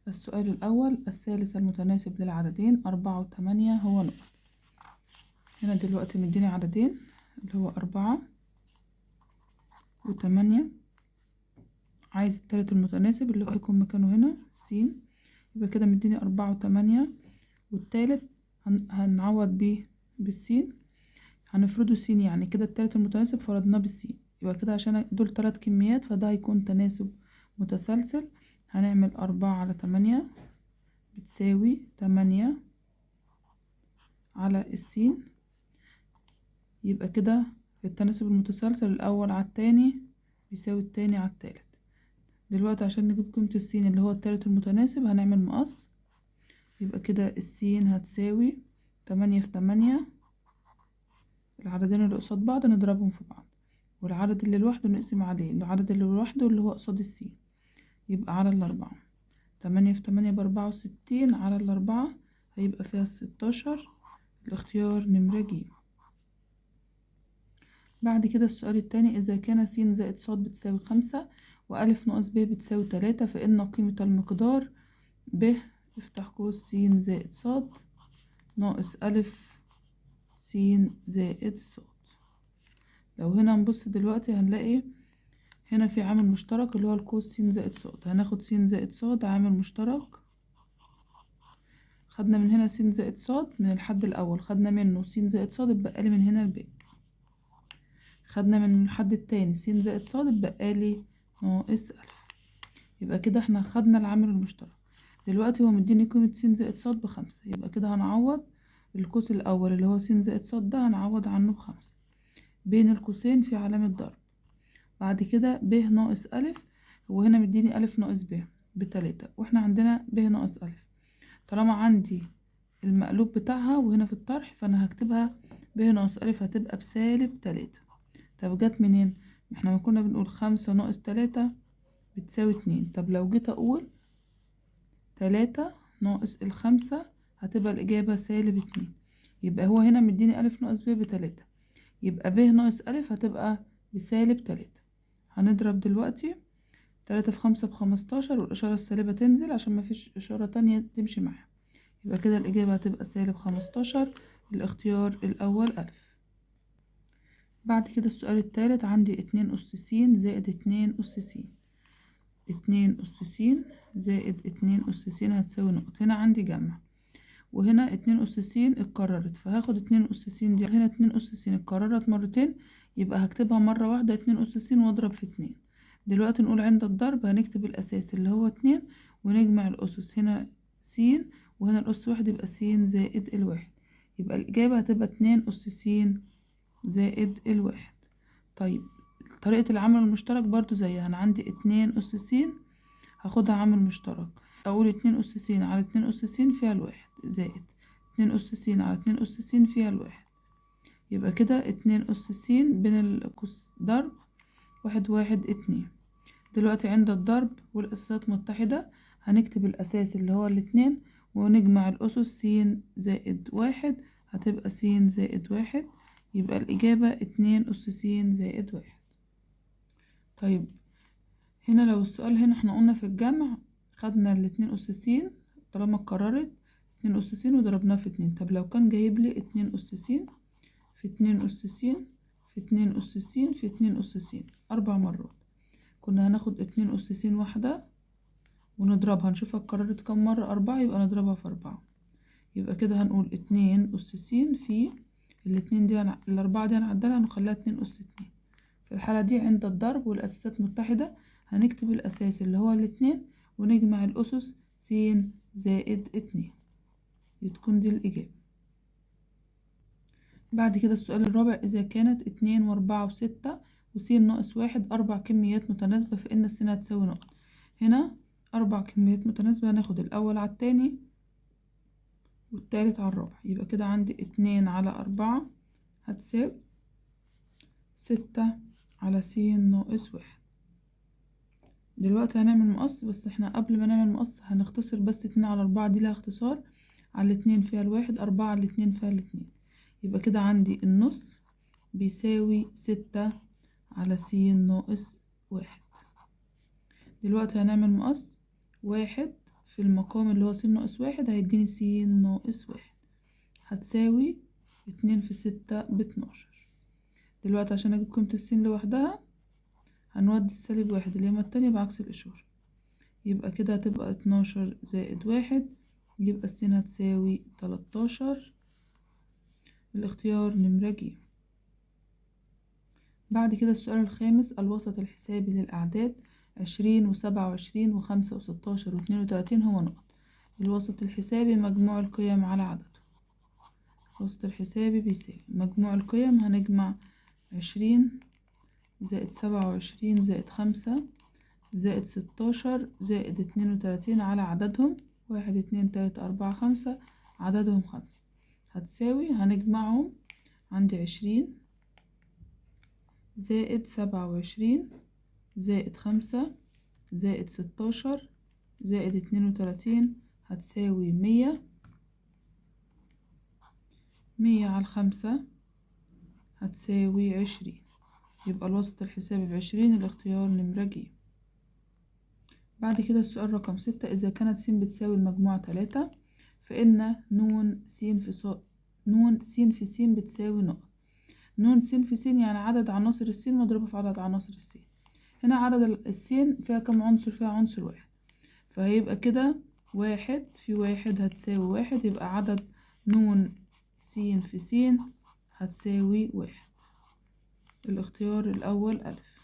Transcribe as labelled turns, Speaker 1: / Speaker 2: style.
Speaker 1: السؤال الأول: الثالث المتناسب للعددين 4 و8 هو نقط. هنا دلوقتي مديني عددين اللي هو 4 و8، عايز التالت المتناسب اللي هو هيكون مكانه هنا س. يبقى كده مديني 4 و8، والتالت هنعوض بيه بالسين، هنفرده س، يعني كده التالت المتناسب فرضناه بالسين. يبقى كده عشان دول 3 كميات فده هيكون تناسب متسلسل. هنعمل 4 على 8 بتساوي 8 على السين. يبقى كده في التناسب المتسلسل الأول على التاني بيساوي التاني على التالت. دلوقتي عشان نجيب قيمة السين اللي هو التالت المتناسب هنعمل مقص. يبقى كده السين هتساوي 8 في 8، العددين اللي قصاد بعض نضربهم في بعض، والعدد اللي لوحده نقسم عليه العدد اللي لوحده اللي هو قصاد السين، يبقى على 4. 8 في 8 ب64 على 4 هيبقى فيها 16. الاختيار نمرة ج. بعد كده السؤال التاني: إذا كان س زائد ص بتساوي 5 وألف ناقص ب بتساوي 3 فإن قيمة المقدار ب افتح قوس س زائد ص ناقص ألف س زائد ص. لو هنا نبص دلوقتي هنلاقي هنا في عامل مشترك اللي هو القوس س زائد ص. هناخد س زائد ص عامل مشترك، خدنا من هنا س زائد ص من الحد الأول، خدنا منه س زائد ص اتبقالي من هنا الب. خدنا من الحد التاني س زائد ص اتبقالي ناقص ألف. يبقى كده احنا خدنا العامل المشترك. دلوقتي هو مديني قيمة س زائد ص ب5، يبقى كده هنعوض القوس الأول اللي هو س زائد ص ده هنعوض عنه ب5 بين القوسين في علامة ضرب. بعد كده ب ناقص ألف، هو هنا مديني ألف ناقص ب ب3، واحنا عندنا ب ناقص ألف. طالما عندي المقلوب بتاعها وهنا في الطرح فأنا هكتبها ب ناقص ألف هتبقى بسالب 3. طب جت منين؟ احنا كنا بنقول 5 ناقص 3 بتساوي 2. طب لو جيت أقول 3 ناقص ال5 هتبقى الإجابة -2. يبقى هو هنا مديني ألف ناقص ب ب3، يبقى ب ناقص ألف هتبقى بسالب 3. هنضرب دلوقتي 3 في 5 ب15، والإشارة السالبة تنزل عشان مفيش إشارة تانية تمشي معاها. يبقى كده الإجابة هتبقى -15. الاختيار الأول ألف. بعد كده السؤال التالت: عندي 2 أس س زائد 2 أس س. 2 أس س زائد 2 أس س هتساوي نقط. هنا عندي جمع، وهنا 2 أس س اتكررت، فهاخد 2 أس س دي. هنا 2 أس س اتكررت مرتين، يبقى هكتبها مرة واحدة 2 أس س واضرب في 2. دلوقتي نقول عند الضرب هنكتب الأساس اللي هو 2 ونجمع الأسس. هنا س وهنا الأس 1 يبقى س زائد الواحد. يبقى الإجابة هتبقى 2 أس س زائد الواحد. طيب طريقة العمل المشترك برضو زيها، أنا عندي 2 أس س هاخدها عامل مشترك، أقول 2 أس س على 2 أس س فيها الواحد زائد 2 أس س على 2 أس س فيها الواحد. يبقى كده 2 أس س بين القوس ضرب 1 1 2. دلوقتي عند الضرب والأساسات متحدة هنكتب الأساس اللي هو 2 ونجمع الأسس س زائد 1 هتبقى س زائد 1. يبقى الإجابة 2 أس س زائد 1. طيب هنا لو السؤال هنا احنا قلنا في الجمع خدنا 2 أس س طالما اتكررت 2 أس س وضربناه في 2. طب لو كان جايب لي 2 أس س في 2 أس س في 2 أس س في 2 أس س 4 مرات، كنا هناخد 2 أس س واحدة ونضربها نشوفها اتكررت كم مرة 4، يبقى نضربها في 4. يبقى كده هنقول 2 أس س في الاتنين دي الأربعة دي هنعدلها ونخليها 2 أس 2. في الحالة دي عند الضرب والأساسات متحدة هنكتب الأساس اللي هو 2 ونجمع الأسس س زائد 2. تكون دي الإجابة. بعد كده السؤال الرابع: إذا كانت 2 و4 و6 وس ناقص 1 4 كميات متناسبة فإن الس هتساوي نقط. هنا 4 كميات متناسبة هناخد الأول على التاني والتالت على الرابع. يبقى كده عندي 2 على 4 هتساوي 6 على س ناقص 1. دلوقتي هنعمل مقص، بس احنا قبل ما نعمل مقص هنختصر بس 2 على 4 دي لها اختصار، على 2 فيها الواحد، 4 على 2 فيها 2. يبقى كده عندي النص بيساوي 6 على س ناقص 1. دلوقتي هنعمل مقص، 1 في المقام اللي هو س ناقص واحد هيديني س ناقص واحد هتساوي 2 في 6 ب12. دلوقتي عشان اجيب قيمة السين لوحدها هنودي السالب واحد اليمة التانية بعكس الإشارة، يبقى كده هتبقى 12 زائد واحد، يبقى السين هتساوي 13. الاختيار نمرة ج. بعد كده السؤال الخامس، الوسط الحسابي للأعداد 20 و27 و5 و16 و32 هو نقط. الوسط الحسابي مجموع القيم على عدده. الوسط الحسابي بيساوي مجموع القيم، هنجمع 20 زائد 27 زائد 5 زائد 16 زائد 32 على عددهم 1 2 3 4 5 عددهم 5 هتساوي، هنجمعهم عندي 20 زائد 27 زائد 5 زائد 16 زائد 32 هتساوي 100. 100 على 5 هتساوي 20. يبقى الوسط الحسابي ب20. الاختيار نمرة ج. بعد كده السؤال رقم 6، إذا كانت س بتساوي المجموع 3 فإن ن س في س بتساوي نقط. ن س في س يعني عدد عناصر السين مضروبة في عدد عناصر السين. هنا عدد السين فيها كم عنصر؟ فيها عنصر واحد، فهيبقى كده 1 في 1 هتساوي 1، يبقى عدد ن س في س هتساوي 1. الاختيار الأول ألف.